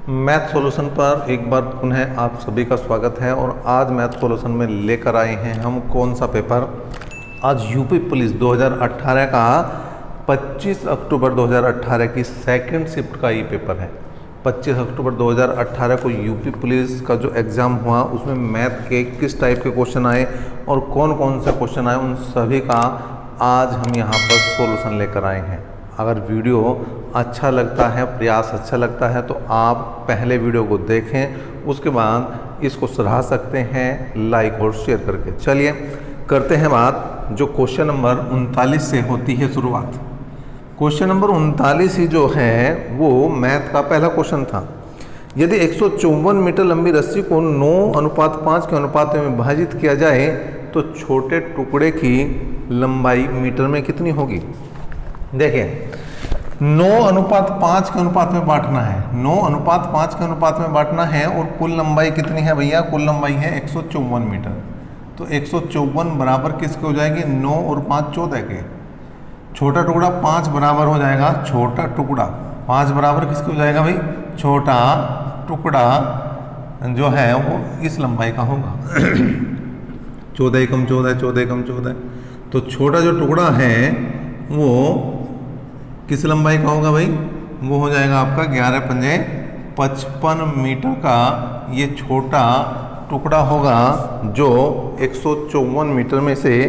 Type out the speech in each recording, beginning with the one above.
Math solution पर एक बार पुनः आप सभी का स्वागत है। और आज मैथ सॉल्यूशन में लेकर आए हैं हम कौन सा पेपर। आज यूपी पुलिस 2018 का 25 अक्टूबर 2018 की सेकंड शिफ्ट का ये पेपर है। 25 अक्टूबर 2018 को यूपी पुलिस का जो एग्ज़ाम हुआ उसमें मैथ के किस टाइप के क्वेश्चन आए और कौन कौन से क्वेश्चन आए, उन सभी का आज हम यहाँ पर सॉल्यूशन लेकर आए हैं। अगर वीडियो अच्छा लगता है, प्रयास अच्छा लगता है, तो आप पहले वीडियो को देखें, उसके बाद इसको सराह सकते हैं लाइक और शेयर करके। चलिए करते हैं बात जो क्वेश्चन नंबर 39 से होती है शुरुआत। क्वेश्चन नंबर 39 ही जो है वो मैथ का पहला क्वेश्चन था। यदि 154 मीटर लंबी रस्सी को 9:5 के अनुपात में विभाजित किया जाए तो छोटे टुकड़े की लंबाई मीटर में कितनी होगी। देखिए 9:5 के अनुपात में बांटना है, 9:5 के अनुपात में बांटना है और कुल लंबाई कितनी है भैया, कुल लंबाई है 154 मीटर। तो 154 बराबर किसके हो जाएगी, 9 और 5 14 के। छोटा टुकड़ा 5 बराबर हो जाएगा, छोटा टुकड़ा 5 बराबर किसके हो जाएगा भाई, छोटा टुकड़ा जो है वो इस लंबाई का होगा 14 एकम 14, 14 एकम 14। तो छोटा जो टुकड़ा है वो किस लंबाई का होगा भाई, वो हो जाएगा आपका 11 पंजे 55 मीटर का ये छोटा टुकड़ा होगा जो 154 मीटर में से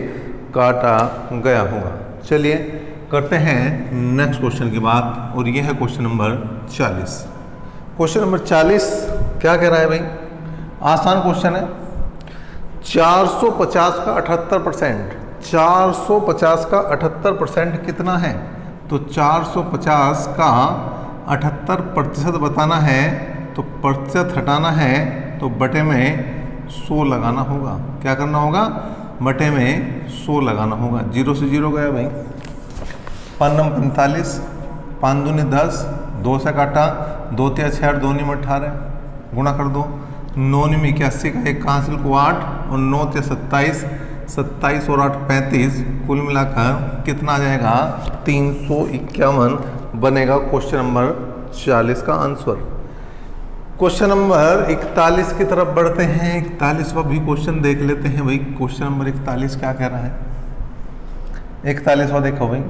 काटा गया होगा। चलिए करते हैं नेक्स्ट क्वेश्चन की बात, और ये है क्वेश्चन नंबर 40। क्वेश्चन नंबर 40 क्या कह रहा है भाई, आसान क्वेश्चन है। 450 का 78%, 450 का 78% कितना है, तो 450 का 78% बताना है, तो प्रतिशत हटाना है, तो बटे में 100 लगाना होगा। क्या करना होगा, बटे में 100 लगाना होगा। 0 से 0 गया भाई, 5 नम 45, 5 दूनी 10, 2 से काटा, 2 तिया 6, 2 निम 18, गुणा कर दो। 9 निम 81 का 1 हासिल को 8 और 9 तिया 27, 27 और 8 35, कुल मिलाकर कितना आ जाएगा 351 बनेगा क्वेश्चन नंबर 40 का आंसर। क्वेश्चन नंबर 41 की तरफ बढ़ते हैं। 41वां भी क्वेश्चन देख लेते हैं भाई। क्वेश्चन नंबर 41 क्या कह रहा है, 41वां देखो भाई।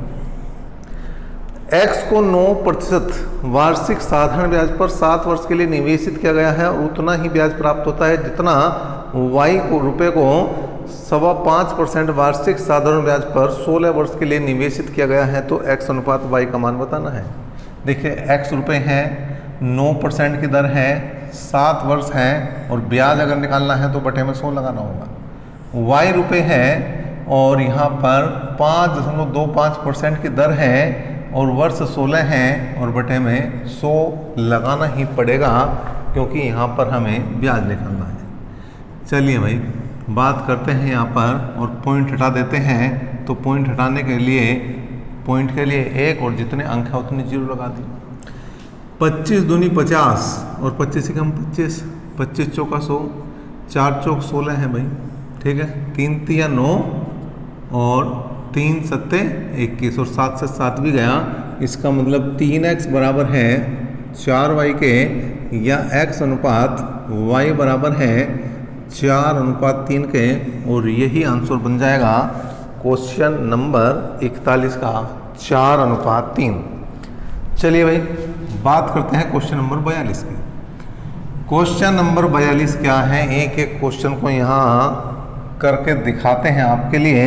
x को 9% वार्षिक साधारण ब्याज पर 7 वर्ष के लिए निवेशित किया गया है और उतना ही ब्याज प्राप्त होता है जितना y को रुपये को 5.25% वार्षिक साधारण ब्याज पर 16 वर्ष के लिए निवेशित किया गया है। तो x अनुपात y का मान बताना है। देखिए x रुपये है, 9% की दर है, 7 वर्ष है और ब्याज अगर निकालना है तो बटे में 100 लगाना होगा। y रुपये है और यहाँ पर 5.25% की दर है और वर्ष 16 है और बटे में 100 लगाना ही पड़ेगा क्योंकि यहाँ पर हमें ब्याज निकालना है। चलिए भाई बात करते हैं यहाँ पर और पॉइंट हटा देते हैं। तो पॉइंट हटाने के लिए पॉइंट के लिए 1 और जितने अंक है उतने 0 लगा दिए। 25 दूनी 50 और 25 एकम 25, 25 चौका 100, 4 चौक 16 है भाई, ठीक है। 3 तिया 9 और 3 सत्ते 21 और 7 से 7 भी गया। इसका मतलब 3x बराबर है 4y के, या x अनुपात y बराबर है 4:3 के, और यही आंसर बन जाएगा क्वेश्चन नंबर 41 का 4:3। चलिए भाई बात करते हैं क्वेश्चन नंबर 42 की। क्वेश्चन नंबर 42 क्या है, एक एक क्वेश्चन को यहाँ करके दिखाते हैं आपके लिए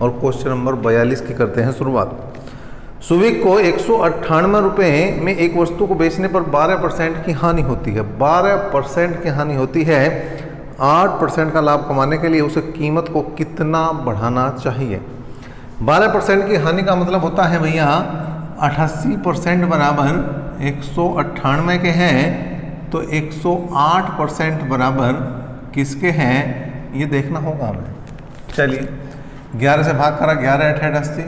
और क्वेश्चन नंबर 42 की करते हैं शुरुआत। सुविक को 198 रुपये में एक वस्तु को बेचने पर 12% की हानि होती है। 12% की हानि होती है। 8% का लाभ कमाने के लिए उसे कीमत को कितना बढ़ाना चाहिए। 12% की हानि का मतलब होता है भैया 88% बराबर 198 के हैं, तो 108% बराबर किसके हैं ये देखना होगा हमें। चलिए 11 से भाग करा, 11 8 80,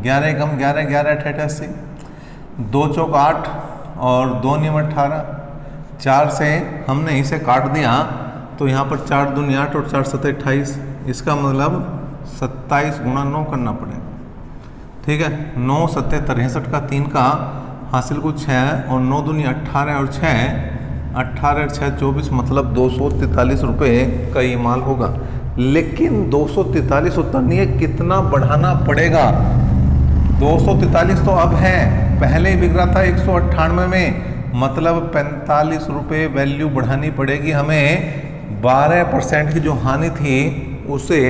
11 एकम 11, 11 8 80, 2 चौक 8 और 2 नियम 18, 4 से हमने इसे काट दिया तो यहाँ पर 4 दूनी 8 और 4 सत्ते 28, इसका मतलब 27 गुणा 9 करना पड़ेगा, ठीक है। 9 सत्ते 63 का 3 का हासिल को 6 और 9 दूनी 18 और 6 18 6 24 मतलब 243 रुपये का ये माल होगा। लेकिन 243 उतना नहीं है, कितना बढ़ाना पड़ेगा। 243 तो अब है, पहले ही बिक रहा था 198 में, मतलब 45 रुपये वैल्यू बढ़ानी पड़ेगी हमें। 12% की जो हानि थी उसे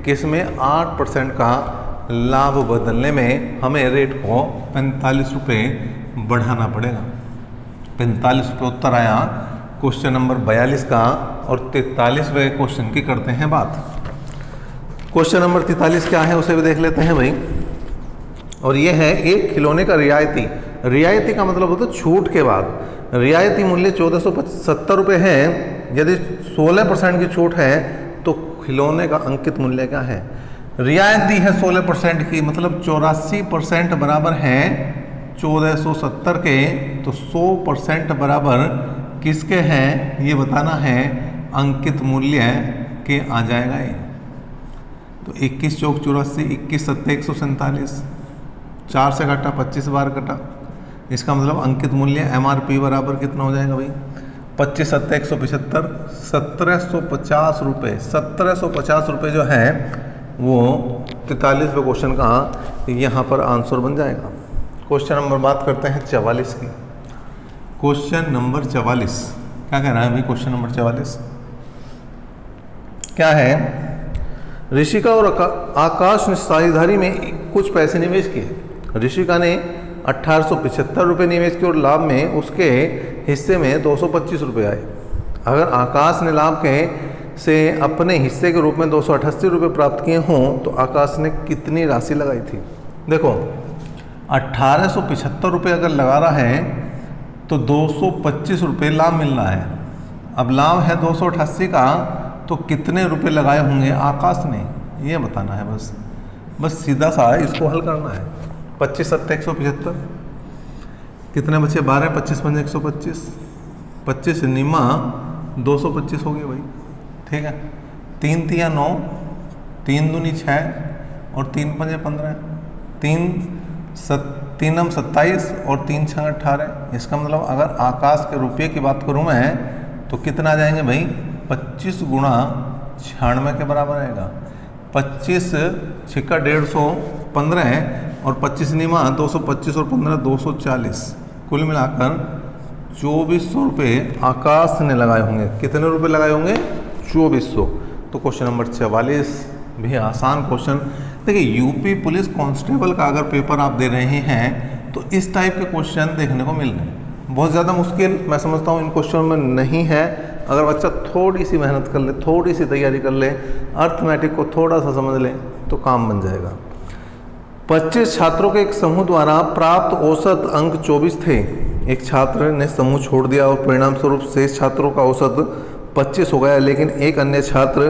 किस में 8% का लाभ बदलने में हमें रेट को 45 रुपये बढ़ाना पड़ेगा। 45 रुपये उत्तर आया क्वेश्चन नंबर 42 का। और 43वें क्वेश्चन की करते हैं बात। क्वेश्चन नंबर 43 क्या है उसे भी देख लेते हैं भाई। और ये है एक खिलौने का रियायती, रियायती का मतलब होता है छूट के बाद। रियायती मूल्य 1470 रुपये है। यदि 16% की छूट है तो खिलौने का अंकित मूल्य क्या है। रियायती है 16% की, मतलब 84% बराबर है 1470 के, तो 100% बराबर किसके हैं ये बताना है, अंकित मूल्य के आ जाएगा ये। तो 21 चौक 84, 21 सत्ते 147, 4 से घटा 25 बार कटा, इसका मतलब अंकित मूल्य MRP बराबर कितना हो जाएगा भाई, 25 सत्ते 175, 1750 रुपये। 1750 रुपये जो है वो 43वें क्वेश्चन का यहाँ पर आंसर बन जाएगा। क्वेश्चन नंबर बात करते हैं 44 की। क्वेश्चन नंबर 44 क्या कह रहा है भाई। क्वेश्चन नंबर 44 क्या है, ऋषिका और आकाश ने साझेदारी में कुछ पैसे निवेश किए। ऋषिका ने 1875 रुपये निवेश किए और लाभ में उसके हिस्से में 225 रुपये आए। अगर आकाश ने लाभ के से अपने हिस्से के रूप में 288 रुपये प्राप्त किए हों तो आकाश ने कितनी राशि लगाई थी। देखो 1875 रुपये अगर लगा रहा है तो 225 रुपये लाभ मिल रहा है। अब लाभ है 288 का, तो कितने रुपए लगाए होंगे आकाश ने, ये बताना है। बस सीधा सा इसको हल करना है। 25 सत्ते 175, कितने बचे 12, 25 पंजे 125, 25 निमा 225 हो गए भाई, ठीक है। 3 तिया 9, 3 दूनी 6 और 3 पंजे 15, 3 नम 27 और 3 6 18। इसका मतलब अगर आकाश के रुपये की बात करूँ मैं तो कितना आ जाएंगे भाई, 25 गुणा 96 के बराबर आएगा। 25 छिक्का 150, 15 और 25 निमा 225 और 15 240, कुल मिलाकर 2400 रुपये आकाश ने लगाए होंगे। कितने रुपए लगाए होंगे, 2400। तो क्वेश्चन नंबर 44 भी आसान क्वेश्चन। देखिए यूपी पुलिस कांस्टेबल का अगर पेपर आप दे रहे हैं तो इस टाइप के क्वेश्चन देखने को मिल रहे हैं। बहुत ज़्यादा मुश्किल मैं समझता हूँ इन क्वेश्चन में नहीं है। अगर बच्चा थोड़ी सी मेहनत कर ले, थोड़ी सी तैयारी कर ले, अर्थमेटिक को थोड़ा सा समझ ले तो काम बन जाएगा। 25 छात्रों के एक समूह द्वारा प्राप्त औसत अंक 24 थे। एक छात्र ने समूह छोड़ दिया और परिणाम स्वरूप शेष छात्रों का औसत 25 हो गया, लेकिन एक अन्य छात्र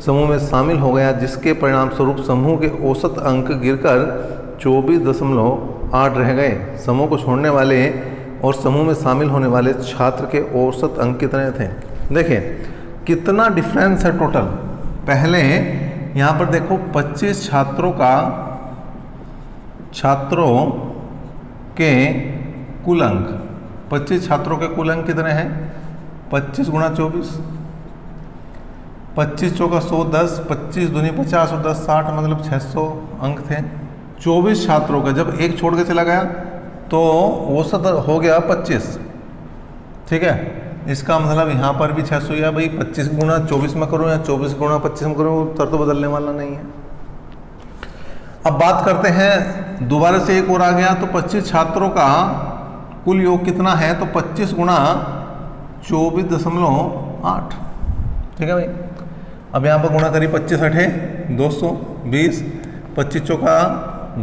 समूह में शामिल हो गया जिसके परिणाम स्वरूप समूह के औसत अंक गिरकर 24.8 रह गए। समूह को छोड़ने वाले और समूह में शामिल होने वाले छात्र के औसत अंक कितने थे। देखिए कितना डिफरेंस है टोटल। पहले यहाँ पर देखो 25 छात्रों के कुल अंक, 25 छात्रों के कुल अंक कितने हैं, 25 गुणा 24, 25 चौका 100, 10, 25 दूनी 50 और 10 60, मतलब 600 अंक थे। 24 छात्रों का जब एक छोड़ के चला गया तो औसत हो गया 25, ठीक है। इसका मतलब यहाँ पर भी 600 या भाई 25 गुणा 24 में करूँ या 24 गुणा 25 में करूँ, उत्तर तो बदलने वाला नहीं है। अब बात करते हैं दोबारा से एक और आ गया तो 25 छात्रों का कुल योग कितना है, तो 25 गुणा 24.8, ठीक है भाई। अब यहाँ पर गुणा करिए 25 अठे 220, 25 चौका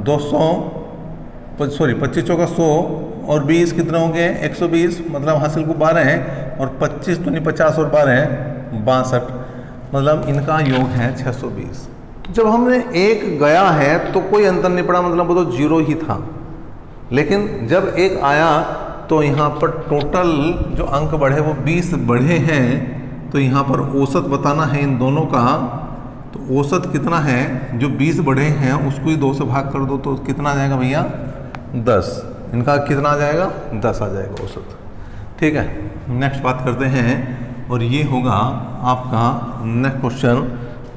200, सॉरी 25 चौका 100 और 20 कितना हो गए 120, मतलब हासिल को 12 है और 25 दूनी 50 और 12 62, मतलब इनका योग है 620। जब हमने एक गया है तो कोई अंतर नहीं पड़ा, मतलब वो तो 0 ही था। लेकिन जब एक आया तो यहाँ पर टोटल जो अंक बढ़े वो 20 बढ़े हैं। तो यहाँ पर औसत बताना है इन दोनों का। तो औसत कितना है, जो 20 बढ़े हैं उसको ही 2 से भाग कर दो तो कितना आ जाएगा भैया 10। इनका कितना आ जाएगा 10 आ जाएगा औसत। ठीक है, नेक्स्ट बात करते हैं और ये होगा आपका नेक्स्ट क्वेश्चन,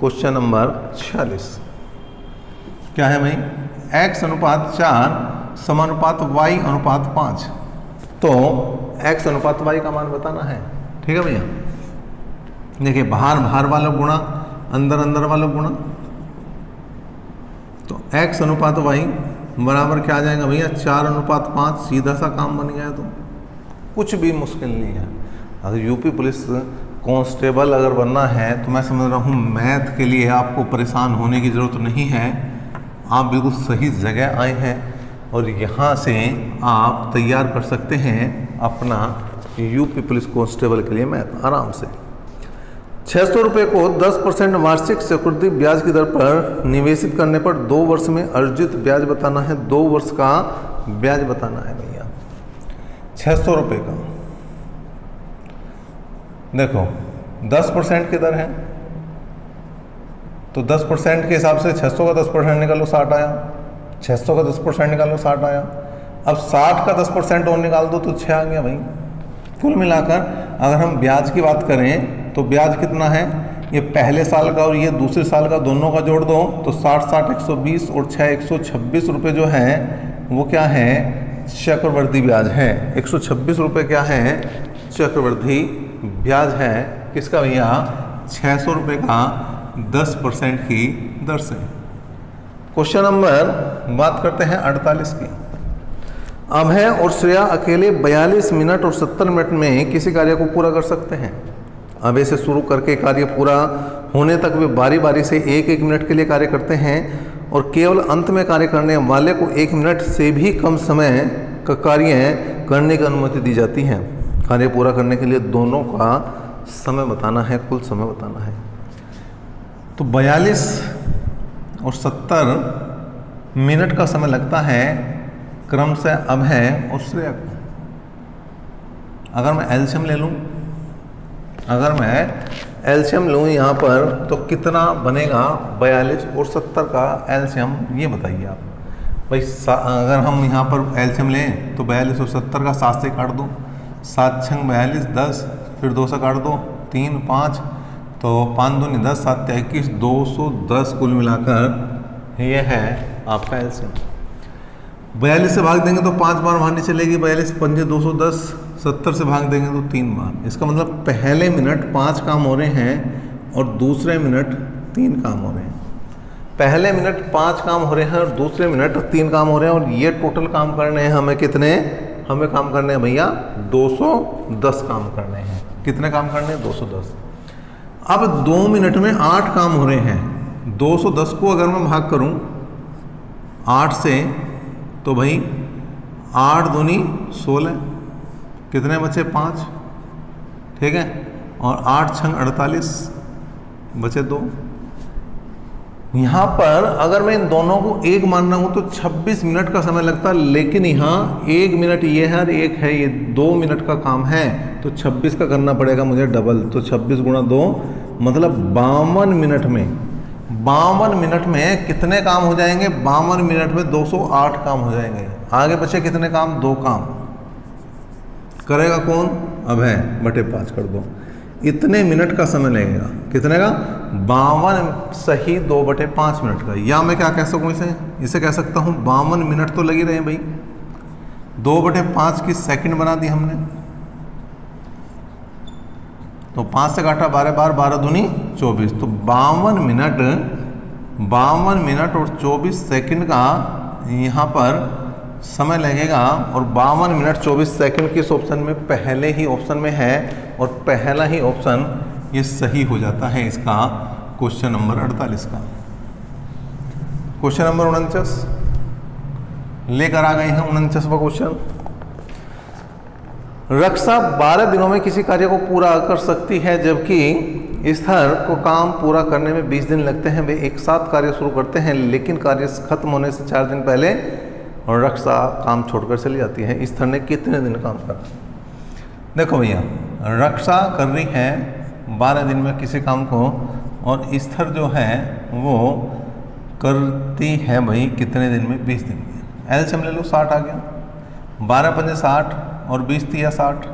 क्वेश्चन नंबर 46। क्या है भाई? x अनुपात 4 समानुपात y अनुपात 5। तो x अनुपात y का मान बताना है। ठीक है भैया, देखिए बाहर बाहर वाला गुणा, अंदर अंदर वाला गुणा, तो x अनुपात y बराबर क्या आ जाएगा भैया? 4 अनुपात 5। सीधा सा काम बन गया। तो कुछ भी मुश्किल नहीं है। अगर यूपी पुलिस कांस्टेबल अगर बनना है तो मैं समझ रहा हूँ मैथ के लिए आपको परेशान होने की ज़रूरत नहीं है। आप बिल्कुल सही जगह आए हैं और यहाँ से आप तैयार कर सकते हैं अपना यूपी पुलिस कांस्टेबल के लिए मैथ आराम से। 600 रुपये को 10% वार्षिक चक्रवृद्धि ब्याज की दर पर निवेशित करने पर 2 वर्ष में अर्जित ब्याज बताना है। 2 वर्ष का ब्याज बताना है भैया। 600 रुपये का देखो 10% की दर है, तो 10% के हिसाब से 600 का 10% निकालो 60 आया, 600 का 10% निकालो 60 आया। अब 60 का 10% और निकाल दो तो 6 आ गया भाई। कुल मिलाकर अगर हम ब्याज की बात करें तो ब्याज कितना है? ये पहले साल का और ये दूसरे साल का दोनों का जोड़ दो तो 60 60 120 और 6 126 रुपये जो है वो क्या है? चक्रवृद्धि ब्याज है। 126 रुपये क्या है? चक्रवृद्धि ब्याज है। किसका भैया? 600 रुपये का 10% की दर से। क्वेश्चन नंबर बात करते हैं 48 की। अभय और श्रेया अकेले 42 मिनट और 70 मिनट में किसी कार्य को पूरा कर सकते हैं। अभय से शुरू करके कार्य पूरा होने तक वे बारी बारी से 1-1 मिनट के लिए कार्य करते हैं और केवल अंत में कार्य करने वाले को 1 मिनट से भी कम समय का कार्य करने की अनुमति दी जाती है। कार्य पूरा करने के लिए दोनों का समय बताना है, कुल समय बताना है। तो 42 और 70 मिनट का समय लगता है क्रम से अभय और श्रेया को। अगर मैं एलसीएम ले लूँ, अगर मैं एलसीएम लूँ यहाँ पर तो कितना बनेगा? 42 और 70 का एलसीएम ये बताइए आप भाई। अगर हम यहाँ पर एलसीएम लें तो 42 और 70 का 7 से काट दो, 7 6 42 10, फिर 2 से काट दो 3 5, तो 5 दूनी 10, 7 21, 210 कुल मिलाकर ये है आपका एलसीएम। 42 से भाग देंगे तो 5 बार भागनी चलेगी, 42 पंजे 210, 70 से भाग देंगे तो 3 बार। इसका मतलब पहले मिनट 5 काम हो रहे हैं और दूसरे मिनट 3 काम हो रहे हैं। पहले मिनट 5 काम हो रहे हैं और दूसरे मिनट 3 काम हो रहे हैं और ये टोटल काम करने हैं हमें कितने? हमें काम करने हैं भैया 210 काम करने हैं। कितने काम करने हैं? 210। अब 2 मिनट में 8 काम हो रहे हैं। 210 को अगर मैं भाग करूं 8 से तो भाई 8 दूनी 16, कितने बचे? 5। ठीक है, और 8 6 48 बचे 2। यहाँ पर अगर मैं इन दोनों को एक मान रहा हूँ तो 26 मिनट का समय लगता है, लेकिन यहाँ 1 मिनट ये है और 1 है, ये 2 मिनट का काम है तो 26 का करना पड़ेगा मुझे डबल। तो 26 गुणा 2 मतलब 52 मिनट में। 52 मिनट में कितने काम हो जाएंगे? 52 मिनट में 208 काम हो जाएंगे। आगे बचे कितने काम? 2 काम। करेगा कौन? अभय, बटे 5 कर दो। इतने मिनट का समय लगेगा। कितने का? 52 सही 2/5 मिनट का। या मैं क्या कह सकूँ इसे कह सकता हूँ 52 मिनट तो लगी रहे भाई। 2/5 की सेकंड बना दी हमने, तो 5 से काटा 12 बार, 12 दूनी 24, तो 52 मिनट और 24 सेकंड का यहाँ पर समय लगेगा। और 52 मिनट 24 सेकंड किस ऑप्शन में? पहले ही ऑप्शन में है और पहला ही ऑप्शन ये सही हो जाता है इसका क्वेश्चन नंबर 48 का। क्वेश्चन नंबर 49 लेकर आ गए हैं। 49वां क्वेश्चन। रक्षा 12 दिनों में किसी कार्य को पूरा कर सकती है जबकि स्थर को काम पूरा करने में 20 दिन लगते हैं। वे एक साथ कार्य शुरू करते हैं लेकिन कार्य खत्म होने से 4 दिन पहले और रक्षा काम छोड़कर चली जाती है। स्थर ने कितने दिन काम करा? देखो भैया, रक्षा कर रही है 12 दिन में किसी काम को और स्थर जो है वो करती है भाई कितने दिन में? 20 दिन में। एलसीएम ले लो, 60 आ गया। 12 पंजे 60 और 20 तिया 60,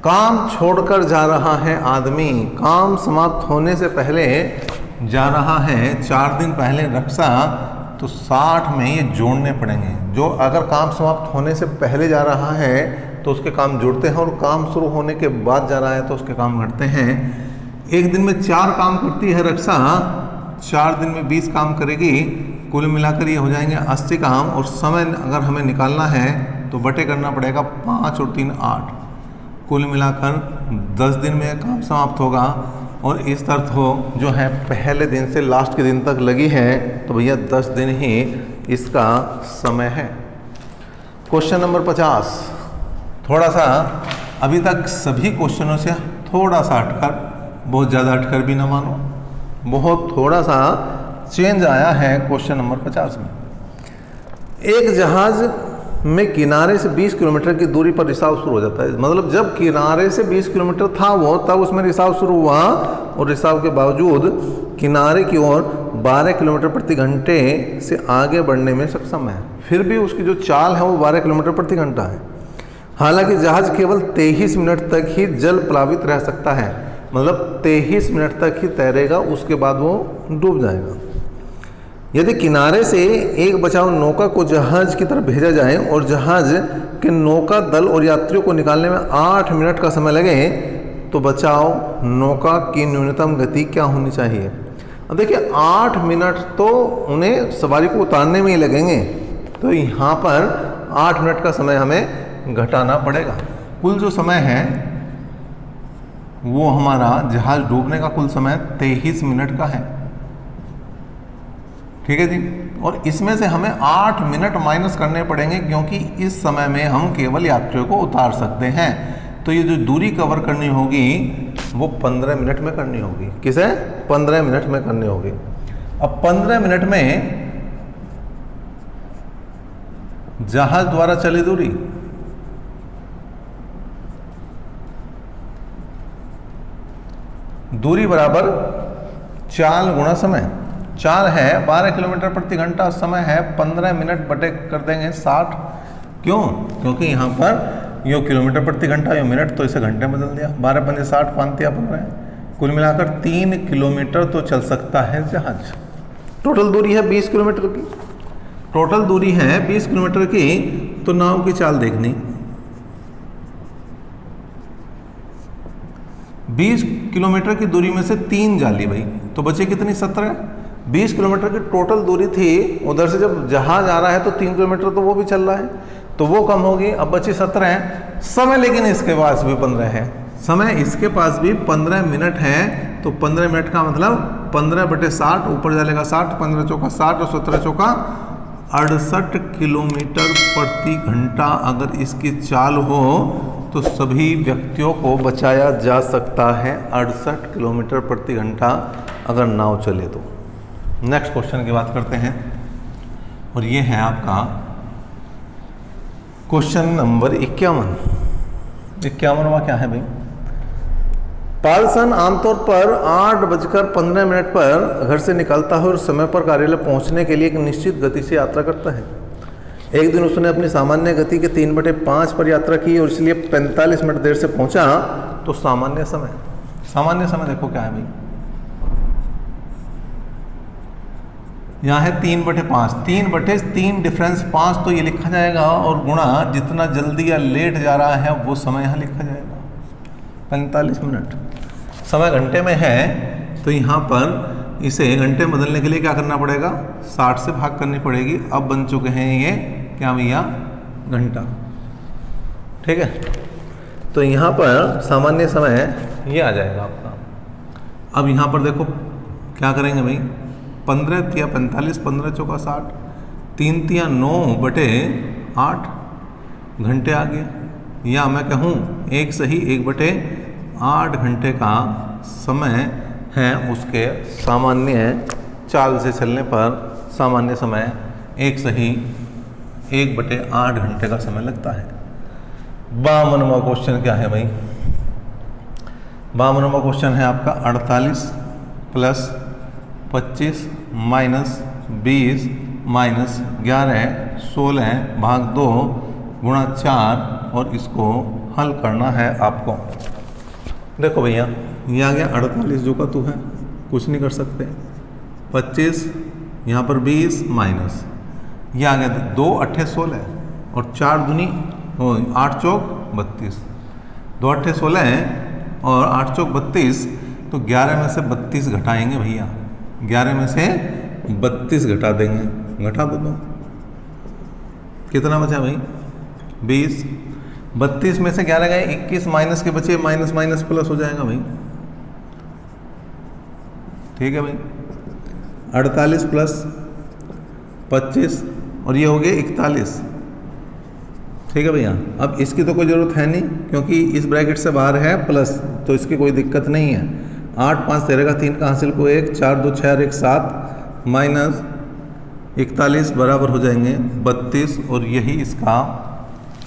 काम छोड़कर जा रहा है आदमी, काम समाप्त होने से पहले जा रहा है 4 दिन पहले रक्षा, तो 60 में ये जोड़ने पड़ेंगे। जो अगर काम समाप्त होने से पहले जा रहा है तो उसके काम जुड़ते हैं, और काम शुरू होने के बाद जा रहा है तो उसके काम घटते हैं। एक दिन में 4 काम करती है रक्षा, 4 दिन में 20 काम करेगी, कुल मिलाकर ये हो जाएंगे 80 काम। और समय अगर हमें निकालना है तो बटे करना पड़ेगा 5 और 3 8, कुल मिलाकर 10 दिन में काम समाप्त होगा। और इस तरह हो जो है पहले दिन से लास्ट के दिन तक लगी है, तो भैया 10 दिन ही इसका समय है। क्वेश्चन नंबर 50, थोड़ा सा अभी तक सभी क्वेश्चनों से थोड़ा सा हटकर, बहुत ज़्यादा हटकर भी ना मानो, बहुत थोड़ा सा चेंज आया है क्वेश्चन नंबर 50 में। एक जहाज में किनारे से 20 किलोमीटर की दूरी पर रिसाव शुरू हो जाता है। मतलब जब किनारे से 20 किलोमीटर था वो, तब उसमें रिसाव शुरू हुआ, और रिसाव के बावजूद किनारे की ओर 12 किलोमीटर प्रति घंटे से आगे बढ़ने में सक्षम है। फिर भी उसकी जो चाल है वो 12 किलोमीटर प्रति घंटा है। हालांकि जहाज केवल 23 मिनट तक ही जल प्लावित रह सकता है, मतलब 23 मिनट तक ही तैरेगा, उसके बाद वो डूब जाएगा। यदि किनारे से एक बचाव नौका को जहाज की तरफ भेजा जाए और जहाज के नौका दल और यात्रियों को निकालने में 8 मिनट का समय लगे, तो बचाव नौका की न्यूनतम गति क्या होनी चाहिए? अब देखिए 8 मिनट तो उन्हें सवारी को उतारने में ही लगेंगे, तो यहाँ पर 8 मिनट का समय हमें घटाना पड़ेगा। कुल जो समय है वो हमारा जहाज डूबने का कुल समय 23 मिनट का है, ठीक है जी। और इसमें से हमें 8 मिनट माइनस करने पड़ेंगे, क्योंकि इस समय में हम केवल यात्रियों को उतार सकते हैं। तो ये जो दूरी कवर करनी होगी वो 15 मिनट में करनी होगी। किसे? 15 मिनट में करनी होगी। अब 15 मिनट में जहाज द्वारा चली दूरी बराबर चाल गुणा समय। चाल है 12 किलोमीटर प्रति घंटा, समय है 15 मिनट बटे कर देंगे 60। क्यों? क्योंकि यहाँ पर यो किलोमीटर प्रति घंटा, यो मिनट, तो इसे घंटे में बदल दिया। 12 पंजे 60, 5 तिया 15, कुल मिलाकर 3 किलोमीटर तो चल सकता है जहाज। टोटल दूरी है 20 किलोमीटर की। टोटल दूरी है 20 किलोमीटर की, तो नाव की चाल देखनी। 20 किलोमीटर की दूरी में से 3 जाली भाई, तो बचे कितनी? 17। 20 किलोमीटर की टोटल दूरी थी, उधर से जब जहाज आ रहा है तो 3 किलोमीटर तो वो भी चल रहा है, तो वो कम होगी, अब बची 17 है। समय लेकिन इसके पास भी 15 है, समय इसके पास भी 15 मिनट है, तो 15 मिनट का मतलब 15 बटे 60, ऊपर जाएगा 60, 15 चौका 60 और 17 चौका 68 किलोमीटर प्रति घंटा अगर इसकी चाल हो तो सभी व्यक्तियों को बचाया जा सकता है 68 किलोमीटर प्रति घंटा अगर नाव चले तो। नेक्स्ट क्वेश्चन की बात करते हैं, और ये है आपका क्वेश्चन नंबर 51। 51वां क्या है भाई? पालसन आमतौर पर 8:15 पर घर से निकलता है और समय पर कार्यालय पहुंचने के लिए एक निश्चित गति से यात्रा करता है। एक दिन उसने अपनी सामान्य गति के 3/5 पर यात्रा की और इसलिए 45 मिनट देर से पहुंचा। तो सामान्य समय देखो क्या है भाई, यहाँ है 3/5, 3/3 डिफरेंस 5, तो ये लिखा जाएगा, और गुणा जितना जल्दी या लेट जा रहा है वो समय यहाँ लिखा जाएगा 45 मिनट। समय घंटे में है, तो यहाँ पर इसे घंटे में बदलने के लिए क्या करना पड़ेगा? 60 से भाग करनी पड़ेगी। अब बन चुके हैं ये क्या भैया? घंटा, ठीक है। तो यहाँ पर सामान्य समय ये आ जाएगा आपका। अब यहाँ पर देखो क्या करेंगे भाई, 15 तिया 45, 15 चौका 60, 3 तिया 9/8 घंटे आ गए, या मैं कहूँ 1 सही 1/8 घंटे का समय है उसके सामान्य चाल से चलने पर। सामान्य समय 1 सही 1/8 घंटे का समय लगता है। 52वां क्वेश्चन क्या है भाई? 52वां क्वेश्चन है आपका 48 + 25 - 20 - 11 16 भाग 2 गुणा 4, और इसको हल करना है आपको। देखो भैया, ये आ गया 48 जो का तू है, कुछ नहीं कर सकते। 25 यहाँ पर 20 माइनस, ये आ गया 2 अट्ठे 16 और 4 दूनी 8 चौक 32, 2 अट्ठे 16 है और 8 चौक 32, तो 11 में से 32 घटाएंगे भैया, 11 में से 32 घटा देंगे, घटा दो तो कितना बचा भाई 20, 32 में से 11 गए 21, माइनस के बचे, माइनस माइनस प्लस हो जाएगा भाई, ठीक है भाई। 48 प्लस 25 और ये हो गए 41, ठीक है भैया। अब इसकी तो कोई ज़रूरत है नहीं क्योंकि इस ब्रैकेट से बाहर है प्लस, तो इसकी कोई दिक्कत नहीं है। 8 5 13 का 3 का हासिल को 1, 4 2 6 और 1 7, माइनस 41 बराबर हो जाएंगे 32, और यही इसका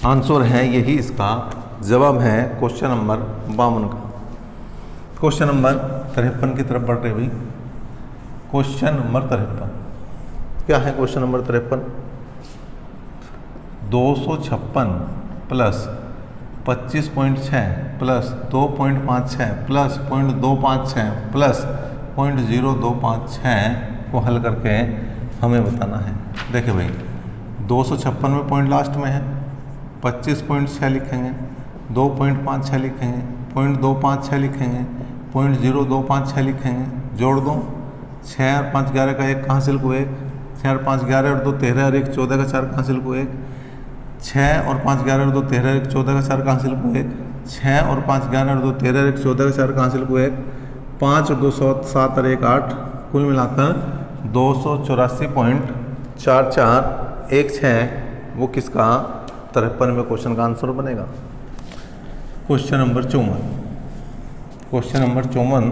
आंसर है, यही इसका जवाब है क्वेश्चन नंबर 52 का। क्वेश्चन नंबर 53 की तरफ बढ़ रहे भाई। क्वेश्चन नंबर 53 क्या है? Question number 53 256 plus 25.6 plus 2.56 plus 0.256 plus 0.0256 को हल करके हमें बताना है। देखिए भाई, 256 में पॉइंट लास्ट में है, 25.6 लिखेंगे, 2.56 लिखेंगे, 0.256 लिखेंगे, 0.0256 लिखेंगे, जोड़ दो 6 और 5 11 का 1 का हासिल को 1, 6 और 5 11 और 2 13 और 1 14 का 4 का हासिल को 1, 6 और 5 11 और 2 13 और 1 14 का 4 का हासिल को 1, 6 और 5 11 और 2 13 और 1 14 का 4 का हासिल को 1, 5 और 2 7 और 1 8, कुल मिलाकर 284.4416 वो किसका 53वें क्वेश्चन का आंसर बनेगा। क्वेश्चन नंबर 54, क्वेश्चन नंबर 54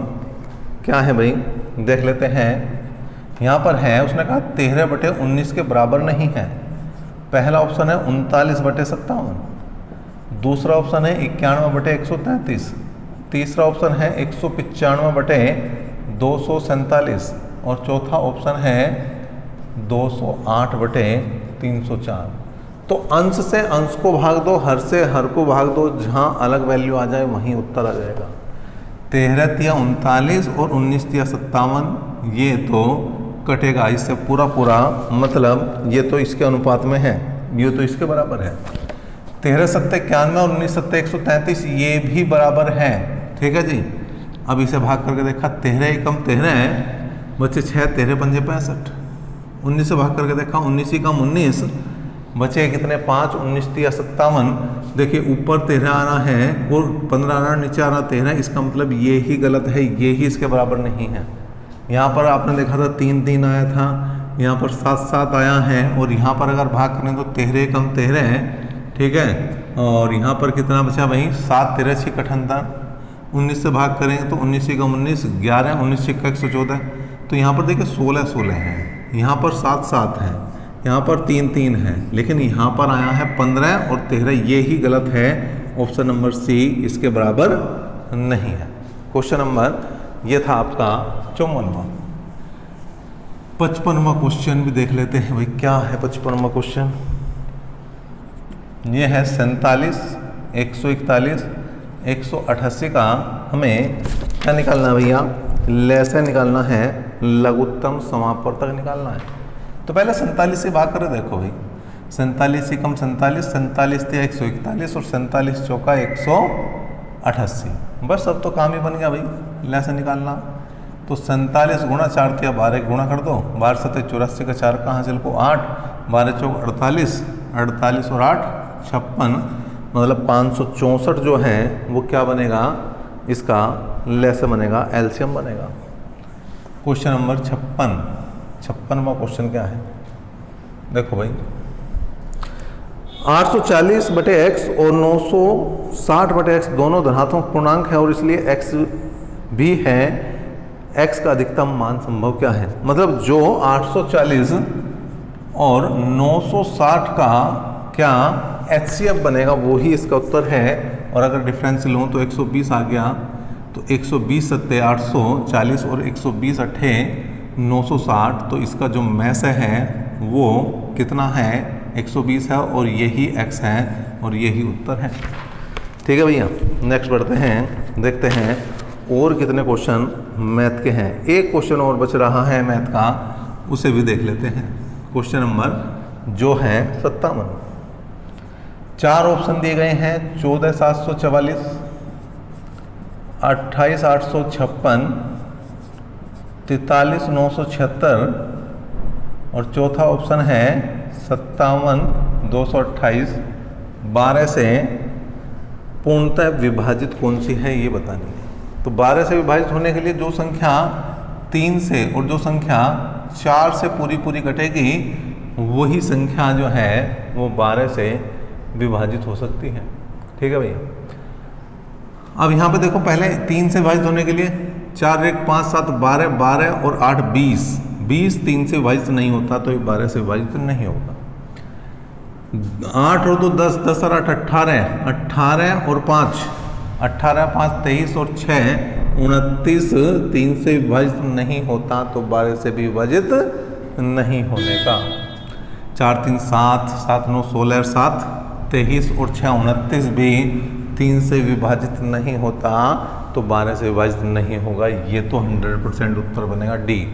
क्या है भाई, देख लेते हैं। यहाँ पर है, उसने कहा 13/19 के बराबर नहीं है। पहला ऑप्शन है 39/57, दूसरा ऑप्शन है 91/133, तीसरा ऑप्शन है 195/247 और चौथा ऑप्शन है 208/304। तो अंश से अंश को भाग दो, हर से हर को भाग दो, जहाँ अलग वैल्यू आ जाए वहीं उत्तर आ जाएगा। 13 तिया 39 और 19 तिया 57, ये तो कटेगा इससे पूरा पूरा, मतलब ये तो इसके अनुपात में है, ये तो इसके बराबर है। 13 सत्ते 91 और 19 सत्ते 133 ये भी बराबर है, ठीक है जी। अब इसे भाग करके देखा, 13 एकम 13 है, बचे 6, 13 पंजे 65, 19 से भाग करके देखा, 19 एकम 19, बचे कितने 5, 19 तिया 57। देखिए ऊपर 13 आ रहा है और 15 आ रहा है, नीचे आ रहा 13, इसका मतलब ये ही गलत है, ये ही इसके बराबर नहीं है। यहाँ पर आपने देखा था 3 3 आया था, यहाँ पर 7 7 आया है, और यहाँ पर अगर भाग करें तो 13 कम 13 है, ठीक है। और यहाँ पर कितना बचा भाई, 7 13 6 78, 19 से भाग करेंगे तो 19 कम 19 11, 19 6 114, तो यहाँ पर देखिए 16 16 है, यहाँ पर 7 7 है, यहाँ पर 3 3 है, लेकिन यहाँ पर आया है 15 और 13, ये ही गलत है। ऑप्शन नंबर सी इसके बराबर नहीं है। क्वेश्चन नंबर ये था आपका 54वां। 55वां क्वेश्चन भी देख लेते हैं भाई, क्या है 55वां क्वेश्चन। ये है 47 141 188 का हमें क्या निकालना है भैया, लैसे निकालना है, लघुत्तम समापवर्तक निकालना है। तो पहले 47 से भाग कर देखो भाई, 47 कम 47, 47 थे 141 और 47 चौका 188, बस अब तो काम ही बन गया भाई, लैसे निकालना। तो 47 गुणा 4 थे 12 गुणा कर दो, 12 7 84 का 4 का हासिल को 8, 12 चौक 48, 48 और 8 56, मतलब 564 जो है वो क्या बनेगा, इसका लैसे बनेगा, एलसीएम बनेगा। क्वेश्चन नंबर 56वां क्वेश्चन क्या है, देखो भाई, 840/x और 960/x दोनों धनात्मक पूर्णांक है और इसलिए x भी है। x का अधिकतम मान संभव क्या है, मतलब जो 840 और 960 का क्या HCF बनेगा वो ही इसका उत्तर है। और अगर डिफरेंस लूँ तो 120 आ गया, तो 120 सत्ते 840 और 120 अट्ठे 960, तो इसका जो मैस है वो कितना है, 120 है और यही x है और यही उत्तर है, ठीक है भैया, नेक्स्ट बढ़ते हैं, देखते हैं और कितने क्वेश्चन मैथ के हैं। एक क्वेश्चन और बच रहा है मैथ का, उसे भी देख लेते हैं। क्वेश्चन नंबर जो है 57। 4 ऑप्शन दिए गए हैं, 14,744, 28,856, 43,976 और चौथा ऑप्शन है 57,228। 12 से पूर्णतः विभाजित कौन सी है ये बतानी है। तो 12 से विभाजित होने के लिए जो संख्या 3 से और जो संख्या 4 से पूरी कटेगी, वही संख्या जो है वो 12 से विभाजित हो सकती है। ठीक है भैया। अब यहाँ पे देखो, पहले 3 से विभाजित होने के लिए 4, 1, 5, 7, 12, 12 और 8, 20। 20 3 से विभाजित नहीं होता, तो ये 12 से विभाजित नहीं होगा। 8 और 2 10, 10 और 8 18, 18 और 5 18, 5 23 और 6 29। 3 से विभाजित नहीं होता, तो 12 से भी विभाजित नहीं होने का। 4 3 7, 7 9 16 और 7 23 और 6 29 भी 3 से विभाजित नहीं होता, तो 12 से विभाजित नहीं होगा। ये तो 100% उत्तर बनेगा डी।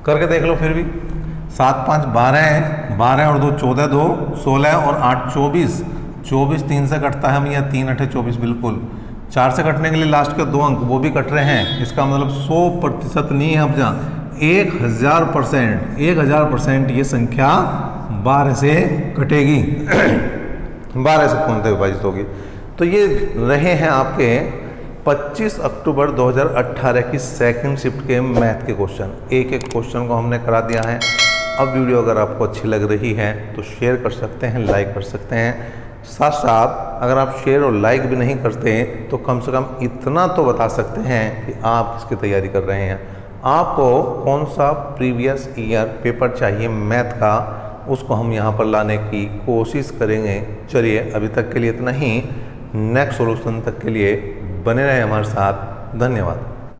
करके देख लो फिर भी। 7 5 12 है, 12 और 2 14, 2 16 और 8 24। 24 3 से कटता है भैया, 3 8 24 बिल्कुल। 4 से कटने के लिए लास्ट के 2 अंक वो भी कट रहे हैं। इसका मतलब 100% नहीं है, अब जा 1000%, 1000% ये संख्या 12 से कटेगी। 12 से पूर्णतः विभाजित होगी। तो ये रहे हैं आपके 25 अक्टूबर 2018 की सेकंड शिफ्ट के मैथ के क्वेश्चन। एक एक क्वेश्चन को हमने करा दिया है। अब वीडियो अगर आपको अच्छी लग रही है तो शेयर कर सकते हैं, लाइक कर सकते हैं। साथ साथ अगर आप शेयर और लाइक भी नहीं करते तो कम से कम इतना तो बता सकते हैं कि आप किसकी तैयारी कर रहे हैं। आपको कौन सा प्रीवियस ईयर पेपर चाहिए मैथ का, उसको हम यहाँ पर लाने की कोशिश करेंगे। चलिए अभी तक के लिए इतना ही। नेक्स्ट सॉल्यूशन तक के लिए बने रहें हमारे साथ। धन्यवाद।